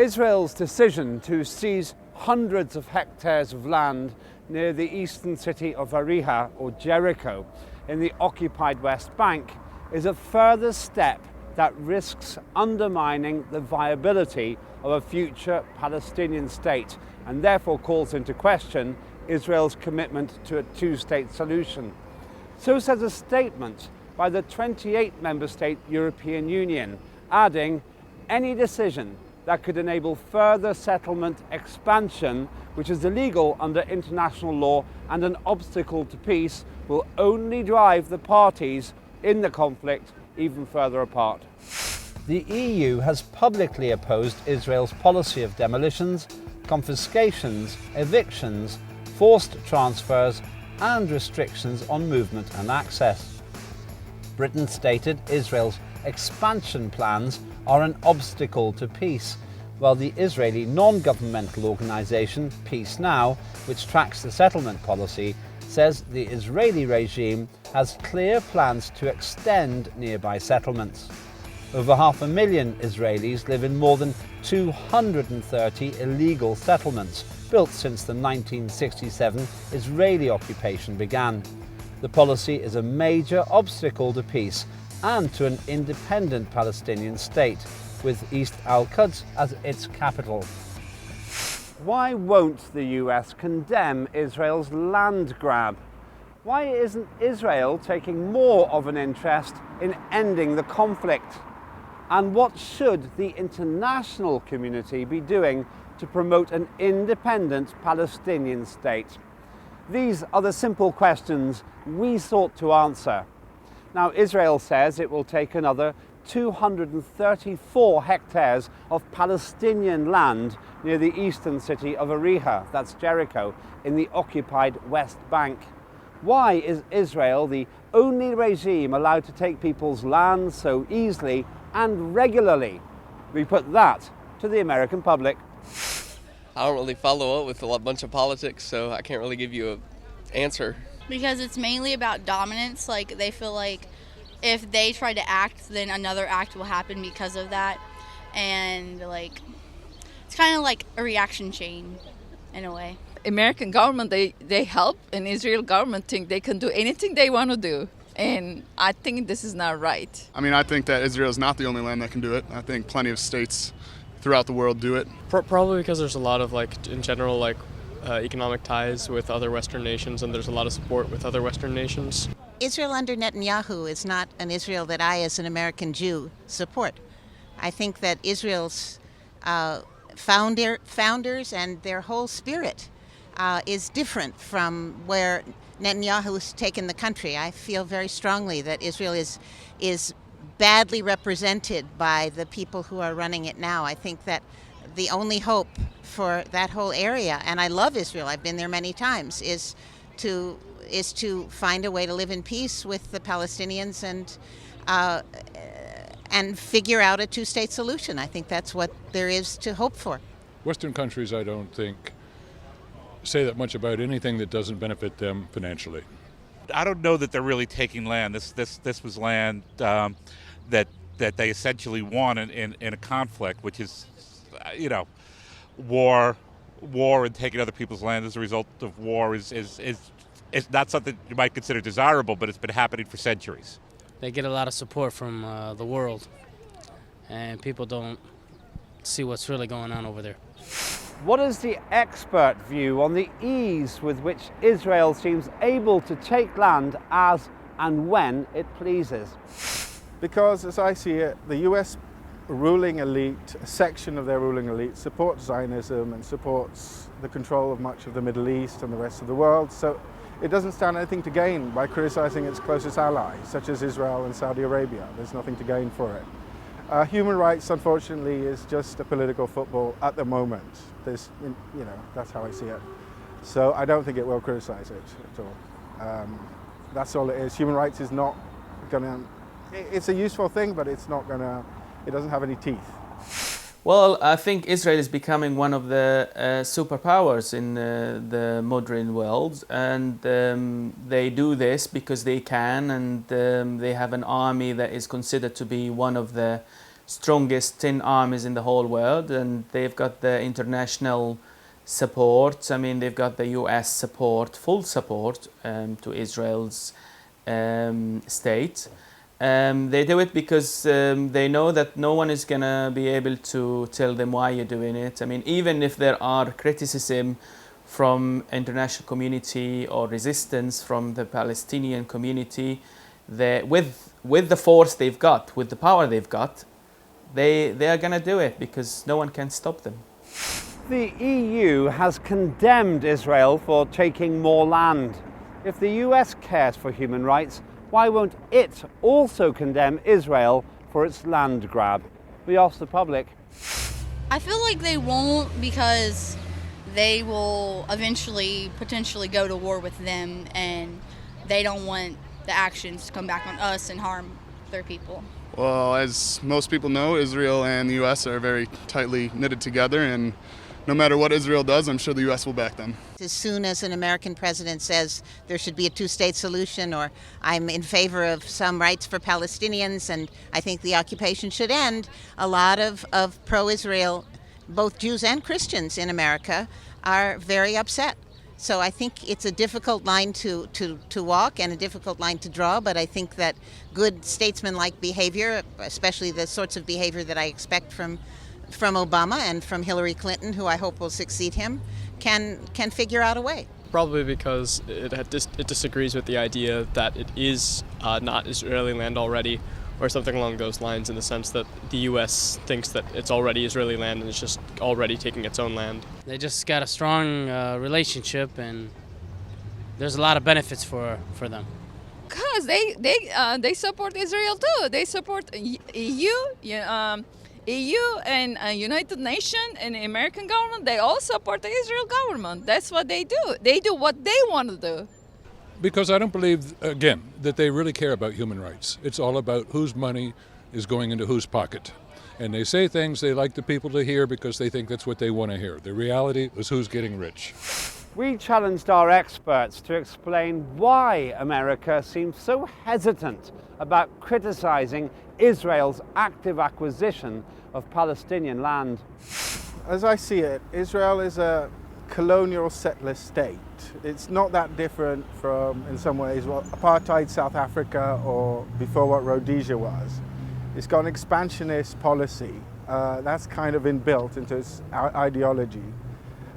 Israel's decision to seize hundreds of hectares of land near the eastern city of Ariha, or Jericho, in the occupied West Bank is a further step that risks undermining the viability of a future Palestinian state and therefore calls into question Israel's commitment to a two-state solution. So says a statement by the 28 member state European Union, adding, any decision that could enable further settlement expansion, which is illegal under international law and an obstacle to peace, will only drive the parties in the conflict even further apart. The EU has publicly opposed Israel's policy of demolitions, confiscations, evictions, forced transfers and restrictions on movement and access. Britain stated Israel's expansion plans are an obstacle to peace, while the Israeli non-governmental organisation Peace Now, which tracks the settlement policy, says the Israeli regime has clear plans to extend nearby settlements. Over 500,000 Israelis live in more than 230 illegal settlements, built since the 1967 Israeli occupation began. The policy is a major obstacle to peace and to an independent Palestinian state, with East al-Quds as its capital. Why won't the US condemn Israel's land grab? Why isn't Israel taking more of an interest in ending the conflict? And what should the international community be doing to promote an independent Palestinian state? These are the simple questions we sought to answer. Now, Israel says it will take another 234 hectares of Palestinian land near the eastern city of Ariha, that's Jericho, in the occupied West Bank. Why is Israel the only regime allowed to take people's land so easily and regularly? We put that to the American public. I don't really follow up with a bunch of politics, so I can't really give you an answer. Because it's mainly about dominance. Like, they feel like if they try to act, then another act will happen because of that. And, like, it's kind of like a reaction chain in a way. American government, they help, and Israel government think they can do anything they want to do. And I think this is not right. I mean, I think that Israel is not the only land that can do it. I think plenty of states throughout the world do it. Probably because there's a lot of, like, in general, like, economic ties with other Western nations, and there's a lot of support with other Western nations. Israel under Netanyahu is not an Israel that I, as an American Jew, support. I think that Israel's founders and their whole spirit is different from where Netanyahu's taken the country. I feel very strongly that Israel is badly represented by the people who are running it now. I think that the only hope for that whole area, and I love Israel, I've been there many times, is to find a way to live in peace with the Palestinians and figure out a two-state solution. I think that's what there is to hope for. Western countries, I don't think, say that much about anything that doesn't benefit them financially. I don't know that they're really taking land. This was land that they essentially won in a conflict, which is, war and taking other people's land as a result of war is not something you might consider desirable, but it's been happening for centuries. They get a lot of support from the world, and people don't see what's really going on over there. What is the expert view on the ease with which Israel seems able to take land as and when it pleases? Because, as I see it, the US ruling elite, a section of their ruling elite, supports Zionism and supports the control of much of the Middle East and the rest of the world. So it doesn't stand anything to gain by criticizing its closest allies, such as Israel and Saudi Arabia. There's nothing to gain for it. Human rights, unfortunately, is just a political football at the moment. That's how I see it. So I don't think it will criticize it at all. That's all it is. Human rights is not gonna, it's a useful thing, but it's not gonna, it doesn't have any teeth. Well, I think Israel is becoming one of the superpowers in the modern world, and they do this because they can, and they have an army that is considered to be one of the strongest 10 armies in the whole world, and they've got the international support. I mean, they've got the US support, full support to Israel's state. They do it because they know that no one is going to be able to tell them why you're doing it. I mean, even if there are criticism from international community or resistance from the Palestinian community, with the force they've got, with the power they've got, they are going to do it because no one can stop them. The EU has condemned Israel for taking more land. If the US cares for human rights, why won't it also condemn Israel for its land grab? We asked the public. I feel like they won't because they will eventually potentially go to war with them, and they don't want the actions to come back on us and harm their people. Well, as most people know, Israel and the U.S. are very tightly knitted together, and no matter what Israel does, I'm sure the U.S. will back them. As soon as an American president says there should be a two-state solution, or I'm in favor of some rights for Palestinians and I think the occupation should end, a lot of pro-Israel, both Jews and Christians in America, are very upset. So I think it's a difficult line to walk and a difficult line to draw, but I think that good statesman-like behavior, especially the sorts of behavior that I expect from Obama and from Hillary Clinton, who I hope will succeed him, can figure out a way. Probably because it disagrees with the idea that it is not Israeli land already, or something along those lines, in the sense that the U.S. thinks that it's already Israeli land and it's just already taking its own land. They just got a strong relationship, and there's a lot of benefits for them. Because they support Israel too. They support EU and United Nations and the American government. They all support the Israel government. That's what they do. They do what they want to do. Because I don't believe, again, that they really care about human rights. It's all about whose money is going into whose pocket. And they say things they like the people to hear because they think that's what they want to hear. The reality is who's getting rich. We challenged our experts to explain why America seems so hesitant about criticizing Israel's active acquisition of Palestinian land. As I see it, Israel is a colonial settler state. It's not that different from, in some ways, what apartheid South Africa or before what Rhodesia was. It's got an expansionist policy that's kind of inbuilt into its ideology.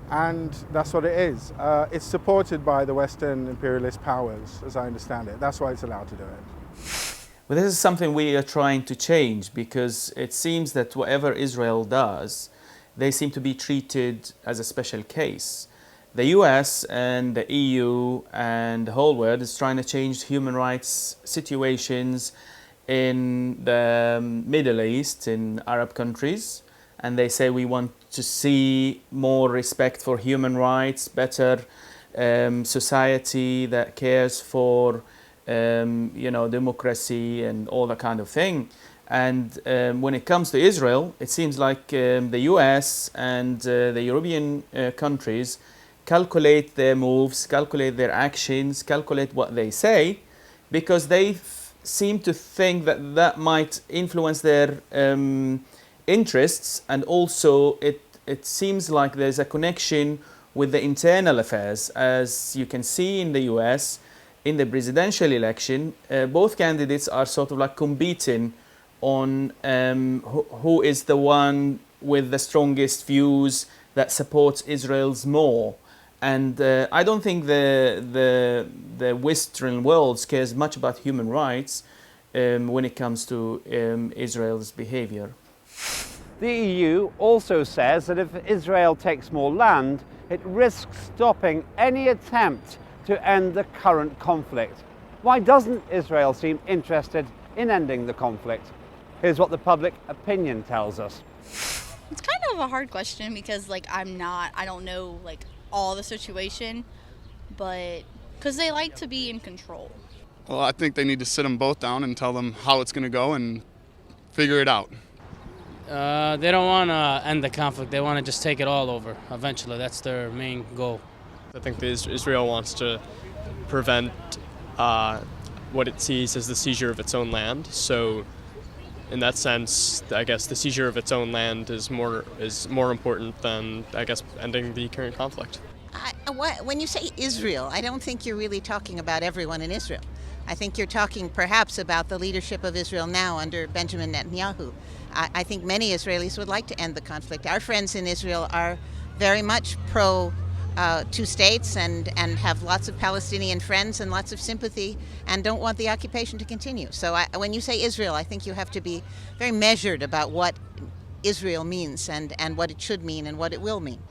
And that's what it is. It's supported by the Western imperialist powers, as I understand it. That's why it's allowed to do it. Well, this is something we are trying to change, because it seems that whatever Israel does, they seem to be treated as a special case. The US and the EU and the whole world is trying to change human rights situations in the Middle East, in Arab countries, and they say we want to see more respect for human rights, better society that cares for democracy and all that kind of thing. And when it comes to Israel, it seems like the US and the European countries calculate their moves, calculate their actions, calculate what they say, because they seem to think that that might influence their interests, and also it seems like there's a connection with the internal affairs. As you can see in the US, in the presidential election, both candidates are sort of like competing on who is the one with the strongest views that supports Israel's more. And I don't think the Western world cares much about human rights when it comes to Israel's behavior. The EU also says that if Israel takes more land, it risks stopping any attempt to end the current conflict. Why doesn't Israel seem interested in ending the conflict? Here's what the public opinion tells us. It's kind of a hard question because I don't know all the situation, but because they like to be in control. Well, I think they need to sit them both down and tell them how it's going to go and figure it out. They don't want to end the conflict. They want to just take it all over eventually. That's their main goal. I think Israel wants to prevent what it sees as the seizure of its own land. So in that sense, I guess the seizure of its own land is more important than, I guess, ending the current conflict. When you say Israel, I don't think you're really talking about everyone in Israel. I think you're talking perhaps about the leadership of Israel now under Benjamin Netanyahu. I think many Israelis would like to end the conflict. Our friends in Israel are very much pro two states and have lots of Palestinian friends and lots of sympathy and don't want the occupation to continue. So when you say Israel, I think you have to be very measured about what Israel means and what it should mean and what it will mean.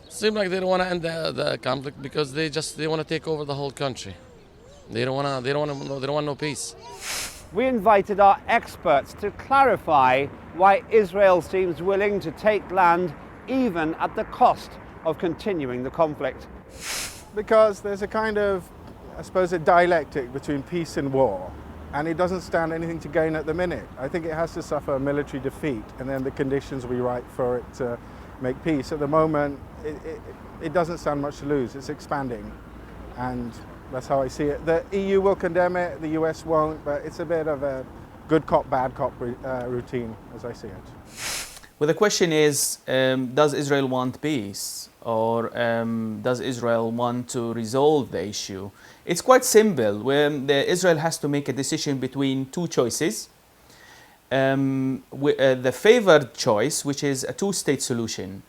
Seems like they don't want to end the conflict because they want to take over the whole country. They don't want no peace. We invited our experts to clarify why Israel seems willing to take land even at the cost of continuing the conflict. Because there's a kind of, I suppose, a dialectic between peace and war, and it doesn't stand anything to gain at the minute. I think it has to suffer a military defeat, and then the conditions will be right for it to make peace. At the moment, it doesn't stand much to lose. It's expanding, and that's how I see it. The EU will condemn it, the US won't, but it's a bit of a good cop, bad cop routine, as I see it. Well, the question is, does Israel want peace? Or does Israel want to resolve the issue? It's quite simple. When Israel has to make a decision between two choices. The favored choice, which is a two-state solution.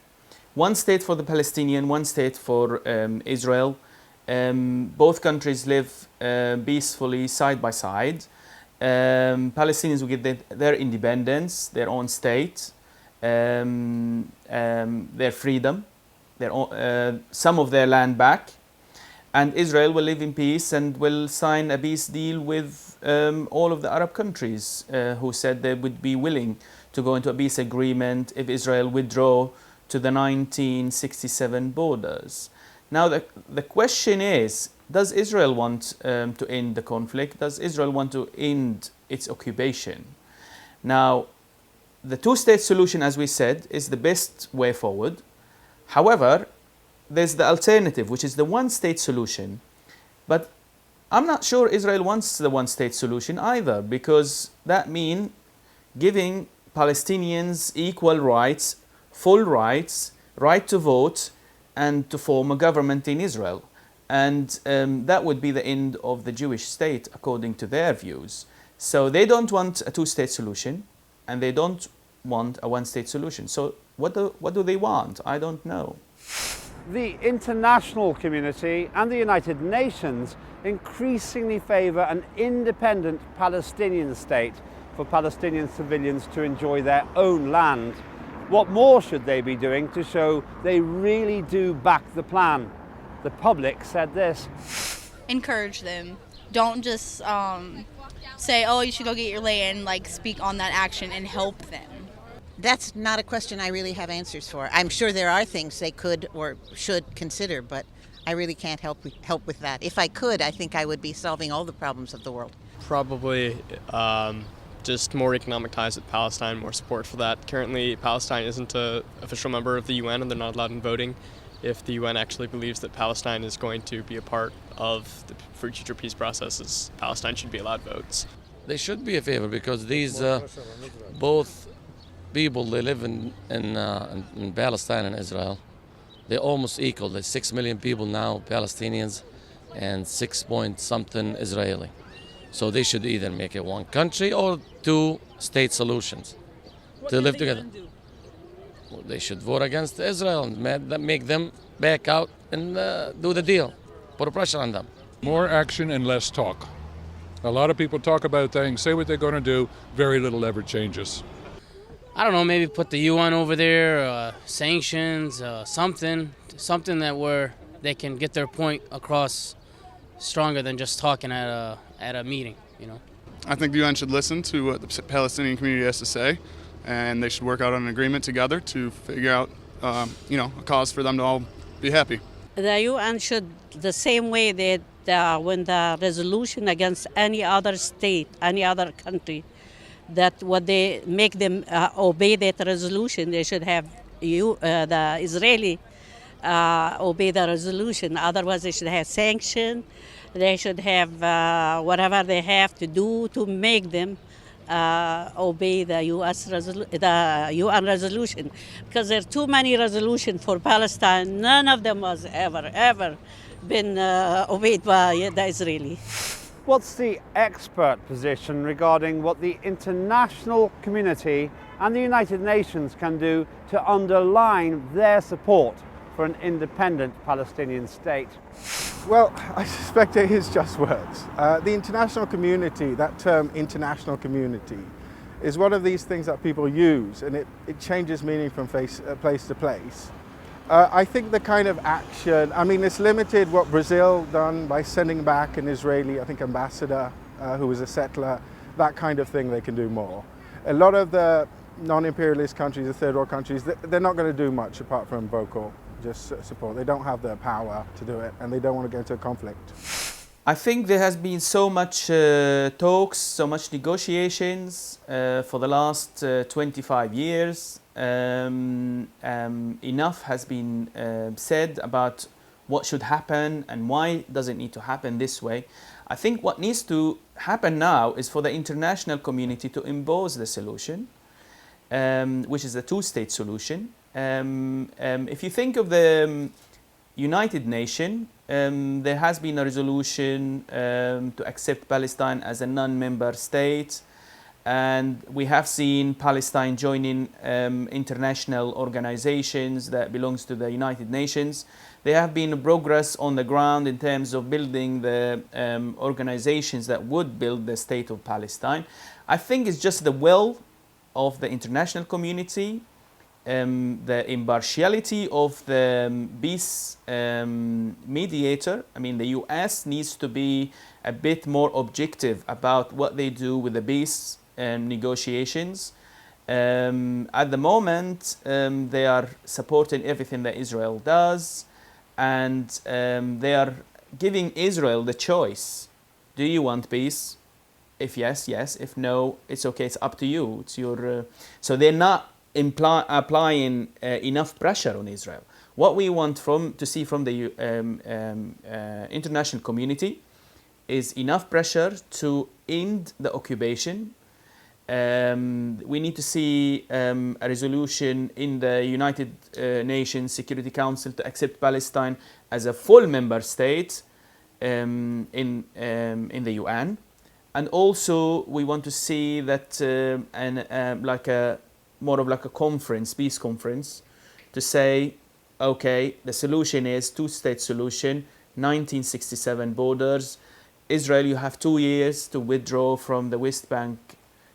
One state for the Palestinian, one state for Israel. Both countries live peacefully side by side. Palestinians will get their independence, their own state, their freedom, some of their land back, and Israel will live in peace and will sign a peace deal with all of the Arab countries who said they would be willing to go into a peace agreement if Israel withdraw to the 1967 borders. Now the question is, does Israel want to end the conflict? Does Israel want to end its occupation? Now, the two-state solution, as we said, is the best way forward. However, there's the alternative, which is the one-state solution. But I'm not sure Israel wants the one-state solution either, because that means giving Palestinians equal rights, full rights, right to vote, and to form a government in Israel. And that would be the end of the Jewish state, according to their views. So they don't want a two-state solution, and they don't want a one-state solution. So what do they want? I don't know. The international community and the United Nations increasingly favour an independent Palestinian state for Palestinian civilians to enjoy their own land. What more should they be doing to show they really do back the plan? The public said this. Encourage them. Don't just say, oh, you should go get your land, like speak on that action and help them. That's not a question I really have answers for. I'm sure there are things they could or should consider, but I really can't help with that. If I could, I think I would be solving all the problems of the world. Probably just more economic ties with Palestine, more support for that. Currently, Palestine isn't an official member of the UN, and they're not allowed in voting. If the UN actually believes that Palestine is going to be a part of the future peace processes, Palestine should be allowed votes. They should be a favor because these both people, they live in Palestine and Israel. They're almost equal. There's 6 million people now, Palestinians, and 6 point something Israeli. So they should either make it one country or two state solutions to live together. Well, they should vote against Israel and make them back out and do the deal, put pressure on them. More action and less talk. A lot of people talk about things, say what they're going to do, very little ever changes. I don't know, maybe put the UN over there, sanctions, something that where they can get their point across stronger than just talking at a meeting, you know. I think the UN should listen to what the Palestinian community has to say, and they should work out an agreement together to figure out, a cause for them to all be happy. The UN should, the same way that when the resolution against any other state, any other country, that what they make them obey that resolution, they should have the Israeli obey the resolution. Otherwise, they should have sanctions. They should have whatever they have to do to make them obey the the UN resolution, because there are too many resolutions for Palestine. None of them was ever been obeyed by the Israeli. What's the expert position regarding what the international community and the United Nations can do to underline their support for an independent Palestinian state? Well, I suspect it is just words. The international community, that term international community, is one of these things that people use, and it changes meaning from place to place. I think the kind of action, I mean, it's limited what Brazil done by sending back an Israeli, I think, ambassador who was a settler, that kind of thing they can do more. A lot of the non-imperialist countries, the third world countries, they're not going to do much apart from vocal just support. They don't have the power to do it, and they don't want to get into a conflict. I think there has been so much talks, so much negotiations for the last 25 years. Enough has been said about what should happen and why does it need to happen this way. I think what needs to happen now is for the international community to impose the solution, which is a two-state solution. If you think of the United Nations, there has been a resolution to accept Palestine as a non-member state, and we have seen Palestine joining international organizations that belongs to the United Nations. There have been progress on the ground in terms of building the organizations that would build the state of Palestine. I think it's just the will of the international community, the impartiality of the peace mediator. I mean, the US needs to be a bit more objective about what they do with the peace negotiations. At the moment, they are supporting everything that Israel does, and they are giving Israel the choice. Do you want peace? If yes, yes. If no, it's okay. It's up to you. It's your. So they're not applying enough pressure on Israel. What we want to see from the international community is enough pressure to end the occupation. We need to see a resolution in the United Nations Security Council to accept Palestine as a full member state in the UN. And also we want to see that more of like a conference, peace conference, to say, okay, the solution is two-state solution, 1967 borders. Israel, you have 2 years to withdraw from the West Bank,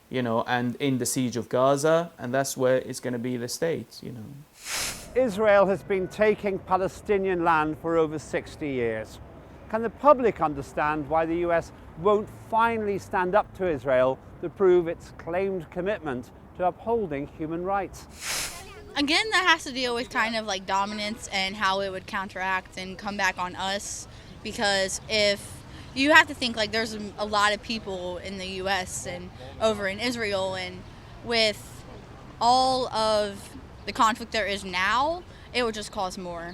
and in the siege of Gaza, and that's where it's going to be the state, Israel has been taking Palestinian land for over 60 years. Can the public understand why the US won't finally stand up to Israel to prove its claimed commitment to upholding human rights? Again, that has to deal with kind of like dominance and how it would counteract and come back on us, because if you have to think like there's a lot of people in the US and over in Israel, and with all of the conflict there is now, it would just cause more.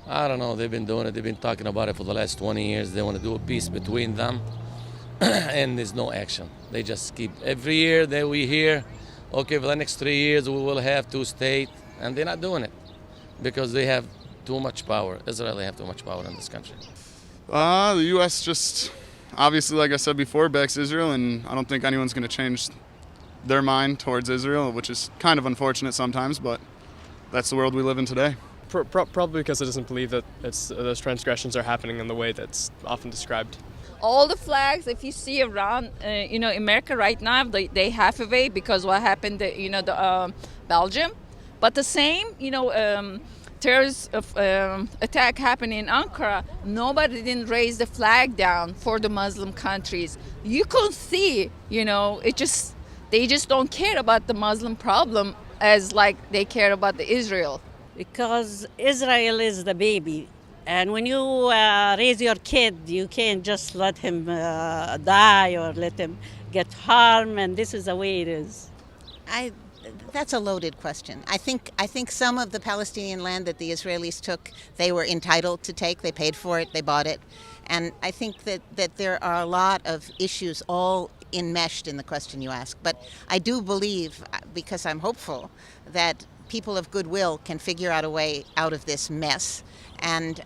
I don't know, they've been doing it, they've been talking about it for the last 20 years. They want to do a peace between them and there's no action. They just keep, every year that we hear, okay, for the next 3 years we will have two states, and they're not doing it because they have too much power. Israel, they have too much power in this country. The U.S. just, obviously, like I said before, backs Israel, and I don't think anyone's going to change their mind towards Israel, which is kind of unfortunate sometimes, but that's the world we live in today. Probably because it doesn't believe that those transgressions are happening in the way that's often described. All the flags, if you see around, America right now, they half away because what happened, Belgium. But the same, terrorist attack happened in Ankara, nobody didn't raise the flag down for the Muslim countries. You can see, they just don't care about the Muslim problem as like they care about the Israel. Because Israel is the baby. And when you raise your kid, you can't just let him die or let him get harmed, and this is the way it is. That's a loaded question. I think some of the Palestinian land that the Israelis took, they were entitled to take. They paid for it, they bought it, And I think that there are a lot of issues all enmeshed in the question you ask. But I do believe, because I'm hopeful, that people of goodwill can figure out a way out of this mess. And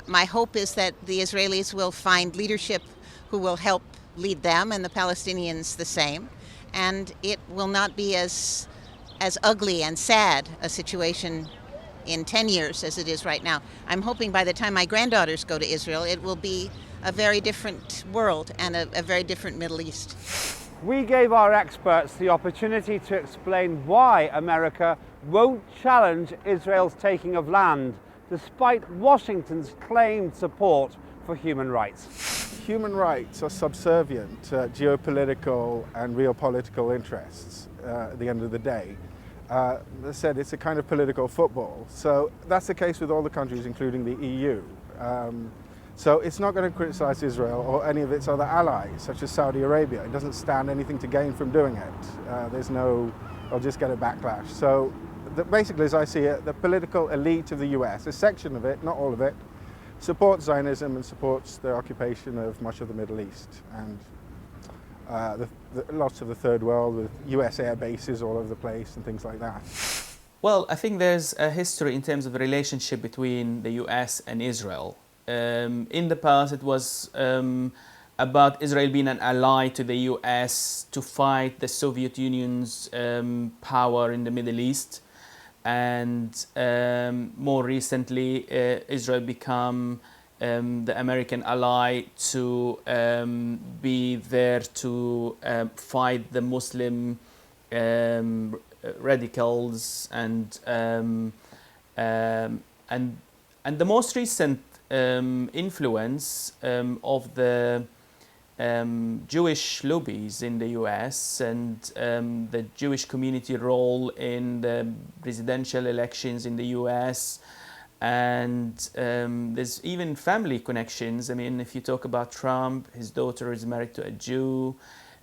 my hope is that the Israelis will find leadership who will help lead them, and the Palestinians the same. And it will not be as ugly and sad a situation in 10 years as it is right now. I'm hoping by the time my granddaughters go to Israel, it will be a very different world and a very different Middle East. We gave our experts the opportunity to explain why America won't challenge Israel's taking of land, despite Washington's claimed support for human rights. Human rights are subservient to geopolitical and real political interests at the end of the day. As I said, it's a kind of political football. So that's the case with all the countries, including the EU. So it's not going to criticize Israel or any of its other allies, such as Saudi Arabia. It doesn't stand anything to gain from doing it. They'll just get a backlash. So basically, as I see it, the political elite of the US, a section of it, not all of it, supports Zionism and supports the occupation of much of the Middle East. And lots of the third world with US air bases all over the place and things like that. Well, I think there's a history in terms of the relationship between the US and Israel. In the past, it was about Israel being an ally to the US to fight the Soviet Union's power in the Middle East. And more recently, Israel became the American ally to be there to fight the Muslim radicals and the most recent influence of the Jewish lobbies in the US and the Jewish community role in the presidential elections in the US. And there's even family connections. I mean, if you talk about Trump, his daughter is married to a Jew.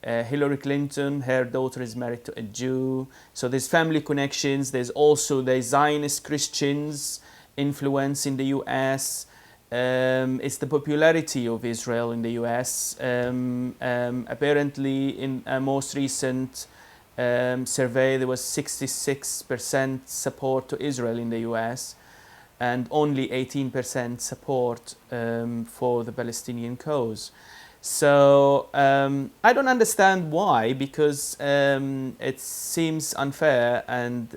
Hillary Clinton, her daughter is married to a Jew. So there's family connections. There's also the Zionist Christians influence in the US. It's the popularity of Israel in the US. Apparently, in a most recent survey, there was 66% support to Israel in the US and only 18% support for the Palestinian cause. So I don't understand why, because it seems unfair, and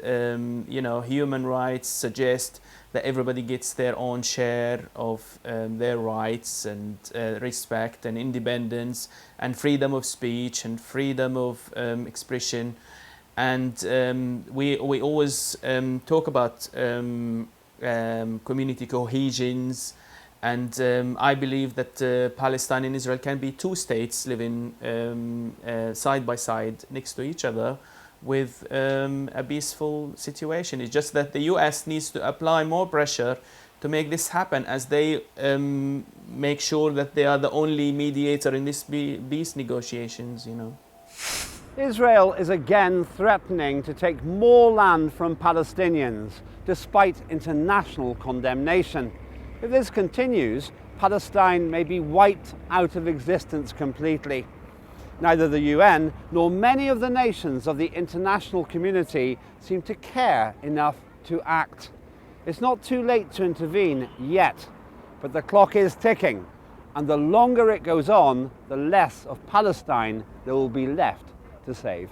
human rights suggest that everybody gets their own share of their rights and respect and independence and freedom of speech and freedom of expression. And we always talk about community cohesions. And I believe that Palestine and Israel can be two states living side by side next to each other with a peaceful situation. It's just that the US needs to apply more pressure to make this happen, as they make sure that they are the only mediator in this peace negotiations, Israel is again threatening to take more land from Palestinians, despite international condemnation. If this continues, Palestine may be wiped out of existence completely. Neither the UN nor many of the nations of the international community seem to care enough to act. It's not too late to intervene yet, but the clock is ticking, and the longer it goes on, the less of Palestine there will be left to save.